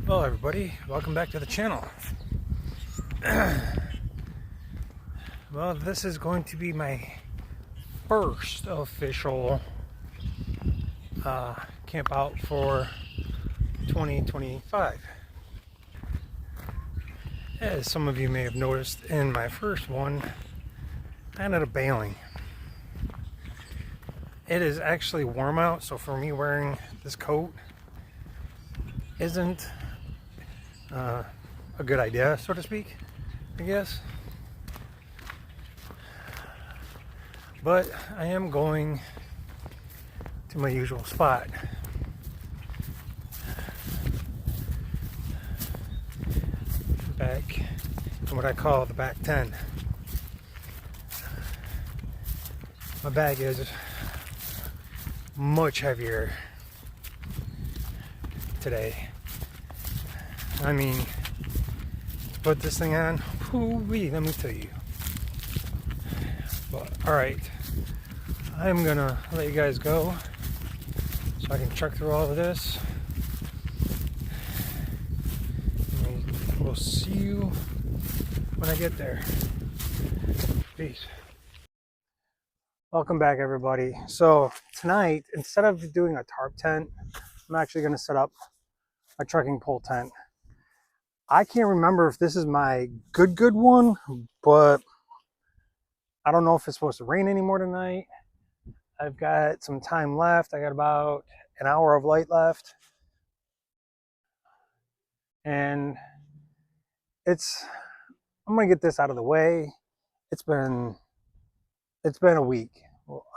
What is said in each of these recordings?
Hello everybody, welcome back to the channel. Well, this is going to be my first official camp out for 2025. As some of you may have noticed in my first one, I ended up bailing. It is actually warm out, so for me wearing this coat isn't a good idea, so to speak, I guess. But I am going to my usual spot. Back in what I call the back 10. My bag is much heavier today. I mean, to put this thing on, whoo-wee, let me tell you. But alright, I'm gonna let you guys go so I can check through all of this. And we'll see you when I get there. Peace. Welcome back, everybody. So tonight, instead of doing a tarp tent, I'm actually going to set up a trekking pole tent. I can't remember if this is my good one, but I don't know if it's supposed to rain anymore tonight. I've got some time left. I got about an hour of light left. And I'm going to get this out of the way. It's been a week,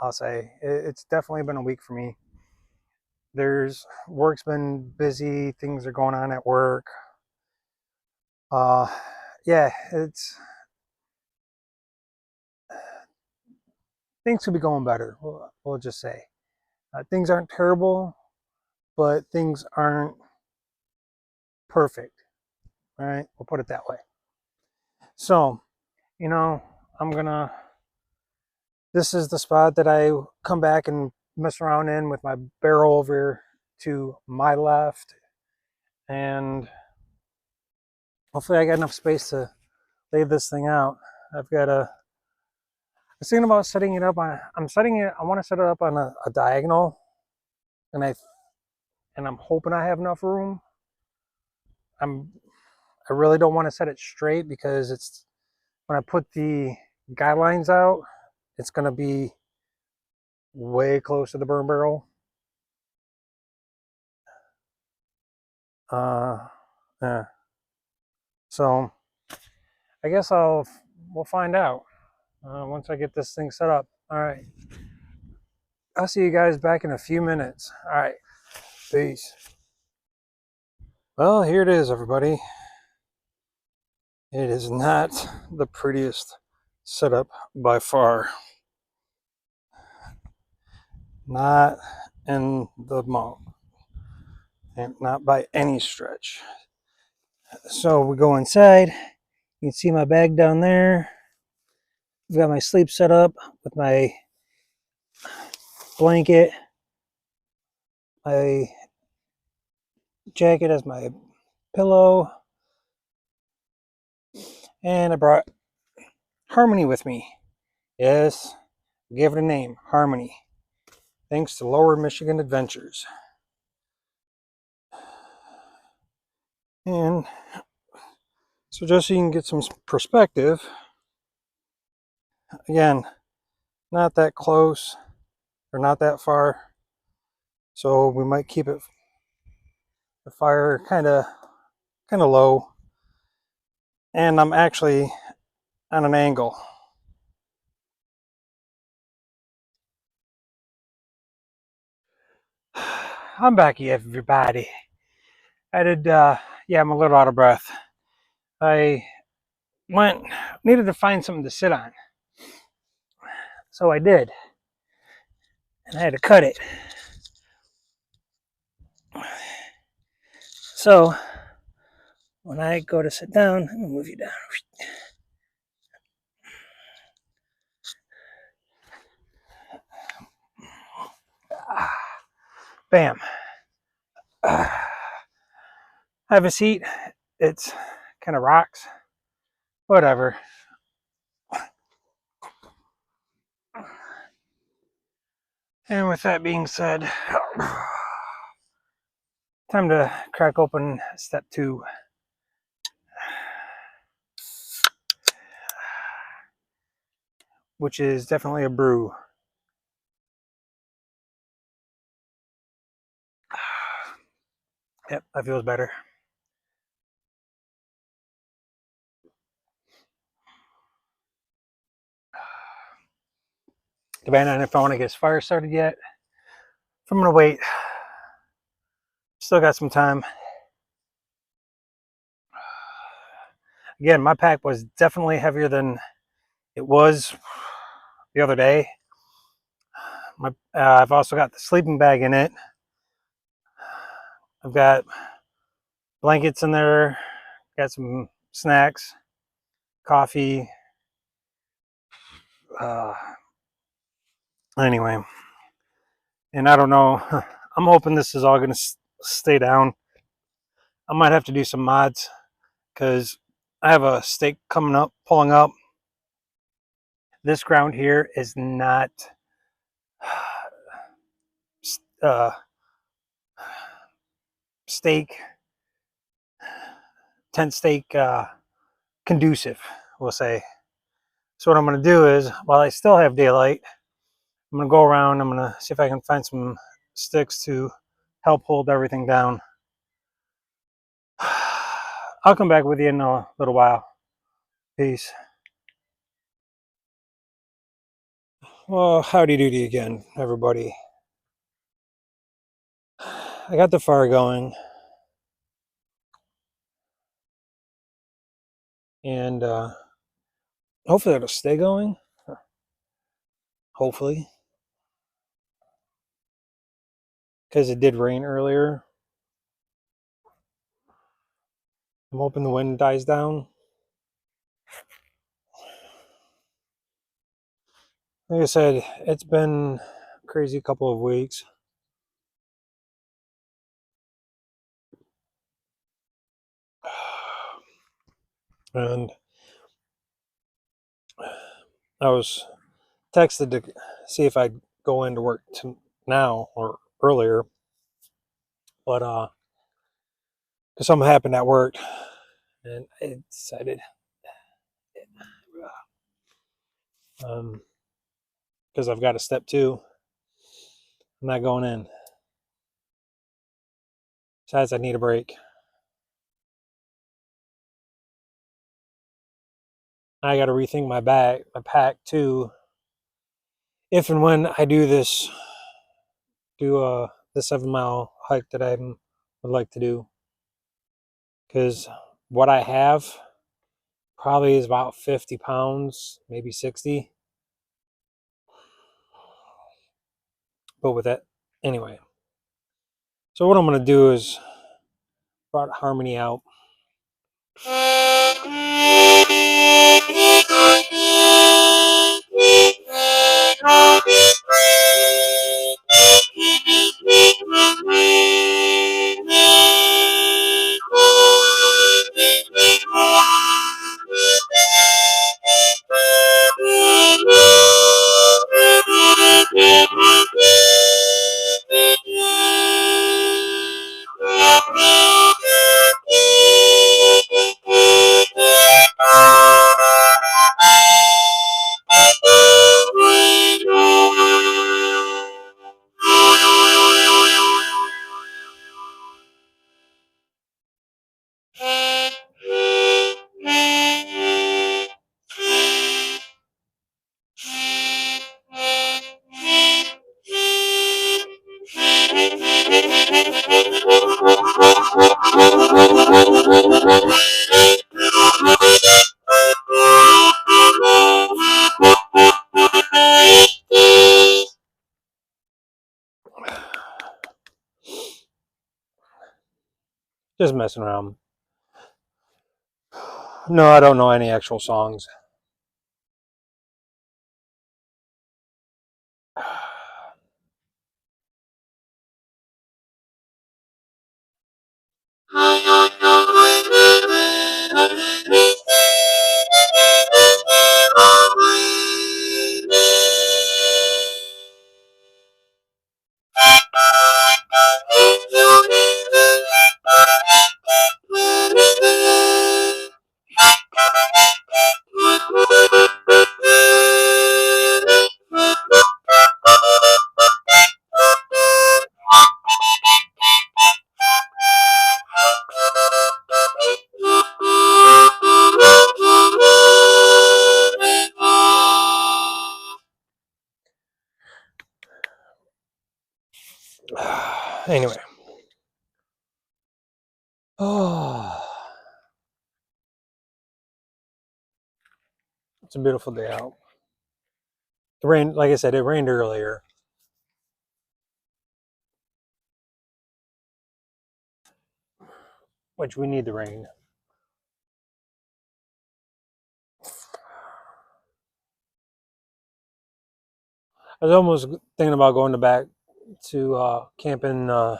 I'll say. It's definitely been a week for me. Work's been busy, things are going on at work. Yeah, things could be going better, we'll just say. Things aren't terrible, but things aren't perfect, right? We'll put it that way. So, this is the spot that I come back and mess around in with my barrel over to my left, and hopefully I got enough space to lay this thing out. I was thinking about setting it up I want to set it up on a diagonal, and I'm hoping I have enough room. I really don't want to set it straight because when I put the guidelines out, it's going to be way close to the burn barrel. Yeah. So I guess we'll find out once I get this thing set up. All right. I'll see you guys back in a few minutes. All right. Peace. Well, here it is, everybody. It is not the prettiest setup by far. Not in the mall. And not by any stretch. So we go inside. You can see my bag down there. I've got my sleep set up with my blanket, my jacket as my pillow, and I brought Harmony with me. Yes, I gave it a name, Harmony, thanks to Lower Michigan Adventures. And so just so you can get some perspective, again, not that close or not that far, so we might keep the fire kind of low, and I'm actually on an angle. I'm back, everybody. I'm a little out of breath. I needed to find something to sit on. So I did. And I had to cut it. So when I go to sit down, I'm going to move you down. Bam. have a seat. It's kind of rocks. Whatever. And with that being said, time to crack open step 2. Which is definitely a brew. Yep, that feels better. Depending on if I want to get this fire started yet. If I'm going to wait, still got some time. Again, my pack was definitely heavier than it was the other day. I've also got the sleeping bag in it. I've got blankets in there, got some snacks, coffee. Anyway, and I don't know. I'm hoping this is all going to stay down. I might have to do some mods because I have a stake coming up, pulling up. This ground here is not stake, tent stake conducive, we'll say. So what I'm going to do is, while I still have daylight, I'm going to go around. I'm going to see if I can find some sticks to help hold everything down. I'll come back with you in a little while. Peace. Well, howdy doody again, everybody. I got the fire going. And hopefully it'll stay going. Hopefully. Because it did rain earlier. I'm hoping the wind dies down. Like I said, it's been a crazy couple of weeks. And I was texted to see if I'd go into work now or earlier. But because something happened at work. And I decided because I've got a step 2, I'm not going in. Besides, I need a break. I got to rethink my pack too. If and when I do the 7-mile hike that I would like to do, because what I have probably is about 50 pounds, maybe 60. But with that, anyway. So what I'm gonna do is brought Harmony out. Just messing around. No, I don't know any actual songs. Anyway. Oh, it's a beautiful day out. The rain, like I said, it rained earlier. Which we need the rain. I was almost thinking about going back to camp in the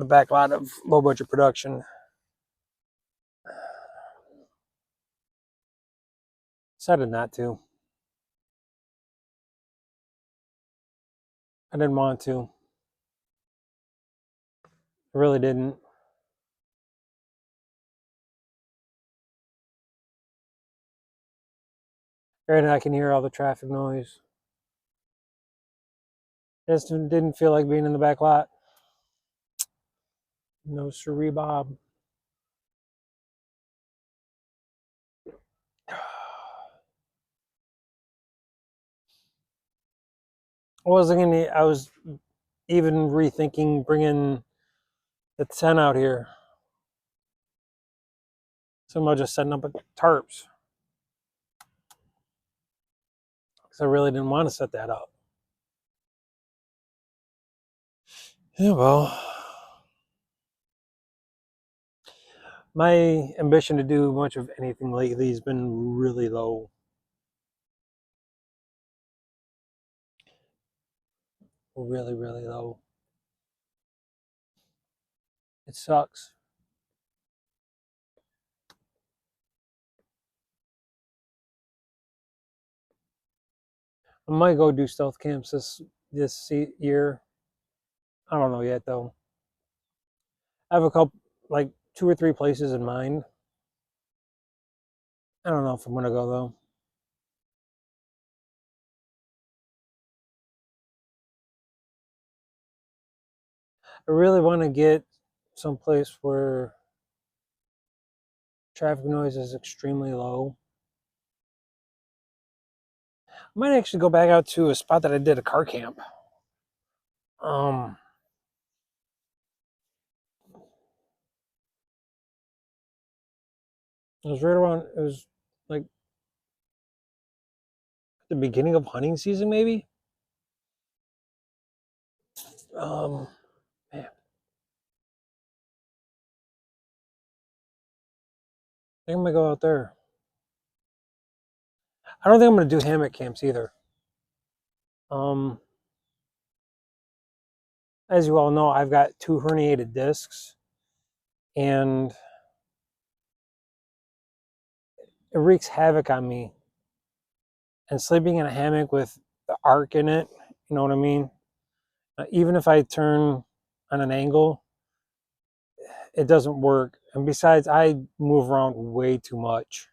back lot of Low Budget Production. Decided not to. I didn't want to. I really didn't. Granted, I can hear all the traffic noise. Just didn't feel like being in the back lot. No siree, Bob. I was even rethinking bringing the tent out here. Somehow just setting up tarps. Because I really didn't want to set that up. Yeah, well. My ambition to do much of anything lately has been really low. Really, really low. It sucks. I might go do stealth camps this year. I don't know yet though. I have a couple, like 2 or 3 places in mind. I don't know if I'm gonna go though. I really want to get someplace where traffic noise is extremely low. I might actually go back out to a spot that I did a car camp. It was right around. It was like the beginning of hunting season, maybe. Man, I think I'm gonna go out there. I don't think I'm gonna do hammock camps either. Um, as you all know, I've got 2 herniated discs, and it wreaks havoc on me. And sleeping in a hammock with the arc in it, you know what I mean? Even if I turn on an angle, it doesn't work. And besides, I move around way too much.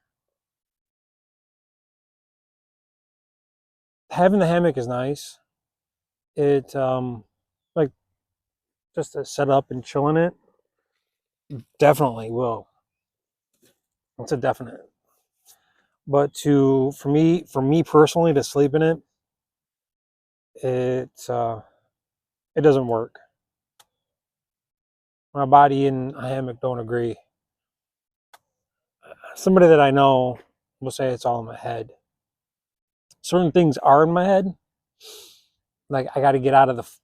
Having the hammock is nice. It like just to set up and chill in it. Definitely will. It's a definite. But for me personally to sleep in it, it doesn't work. My body and a hammock don't agree. Somebody that I know will say it's all in my head. Certain things are in my head. Like I got to get out of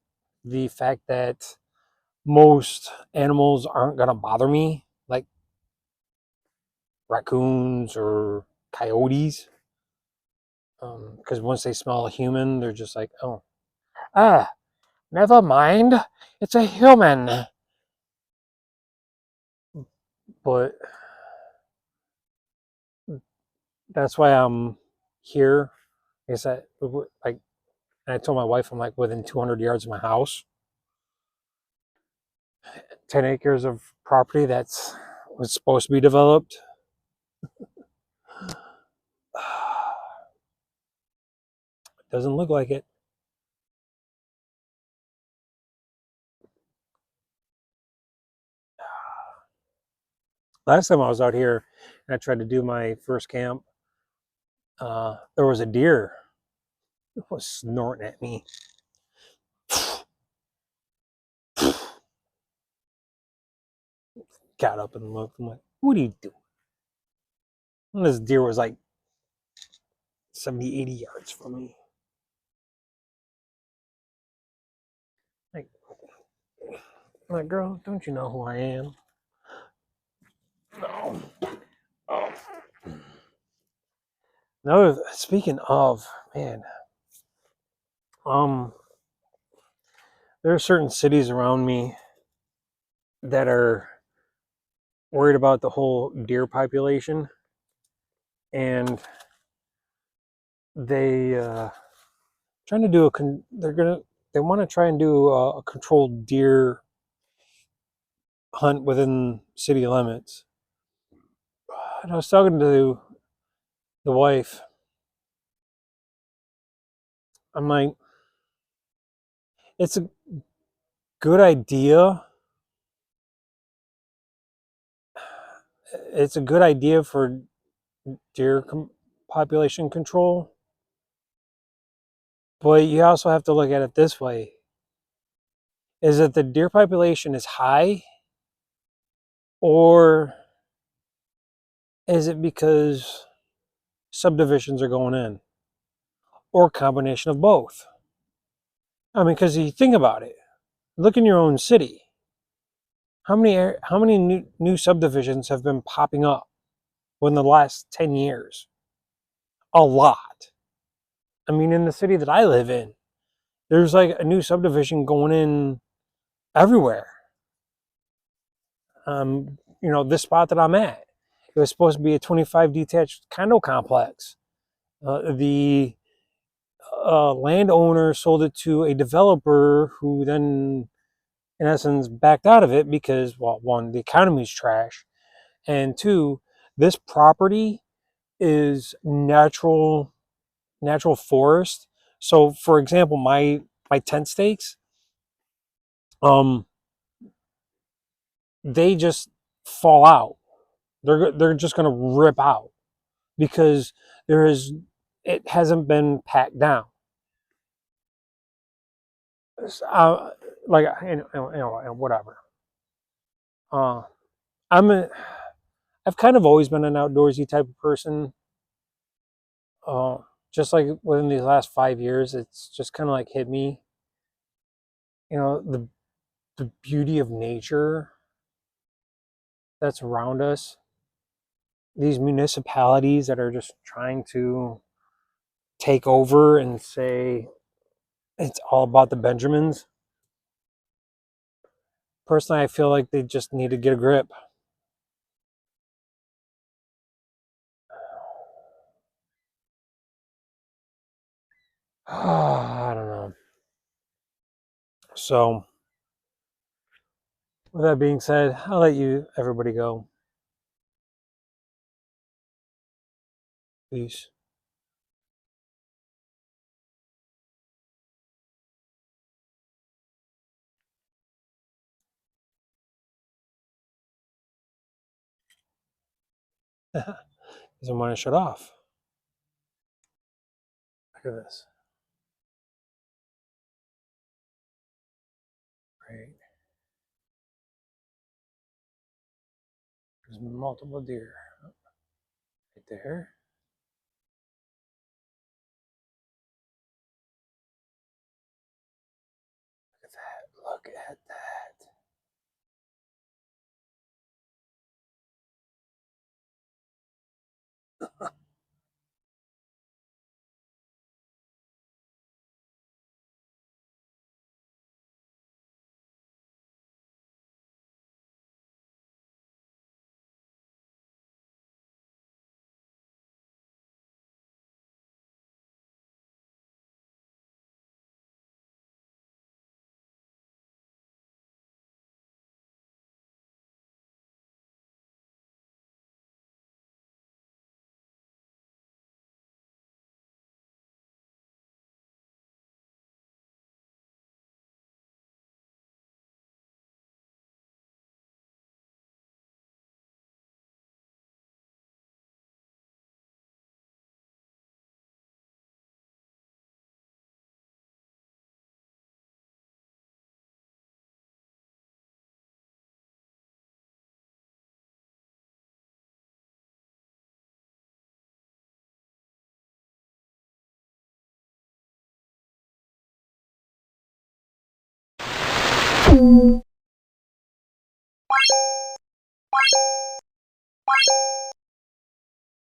the fact that most animals aren't gonna bother me, like raccoons or coyotes. Because once they smell a human, they're just like, oh, ah, never mind, it's a human. But that's why I'm here. Like I said, like, and I told my wife I'm like within 200 yards of my house. 10 acres of property that's was supposed to be developed. Doesn't look like it. Last time I was out here and I tried to do my first camp, there was a deer. It was snorting at me. got up and looked. I'm like, what are you doing? And this deer was like 70, 80 yards from me. Like, girl, don't you know who I am? No. Oh. No, speaking of, man, there are certain cities around me that are worried about the whole deer population, and they trying to do they want to try and do a controlled deer hunt within city limits. And I was talking to the wife. I'm like, it's a good idea. It's a good idea for deer population control, but you also have to look at it this way: is that the deer population is high, or is it because subdivisions are going in, or a combination of both? I mean, because you think about it, look in your own city. How many new subdivisions have been popping up within the last 10 years? A lot. I mean, in the city that I live in, there's like a new subdivision going in everywhere. This spot that I'm at, it was supposed to be a 25 detached condo complex. The landowner sold it to a developer who then, in essence, backed out of it because, well, one, the economy's trash, and two, this property is natural forest. So, for example, my tent stakes, um, they just fall out. They're just gonna rip out because it hasn't been packed down. Uh, like whatever. Uh, I'm a, I've kind of always been an outdoorsy type of person. Uh, just like within these last 5 years, it's just kind of like hit me. The beauty of nature that's around us. These municipalities that are just trying to take over and say it's all about the Benjamins. Personally, I feel like they just need to get a grip. I don't know. So, with that being said, I'll let everybody go. Peace. Doesn't want to shut off. Look at this. Right. There's multiple deer right there. Look at that. Look at that.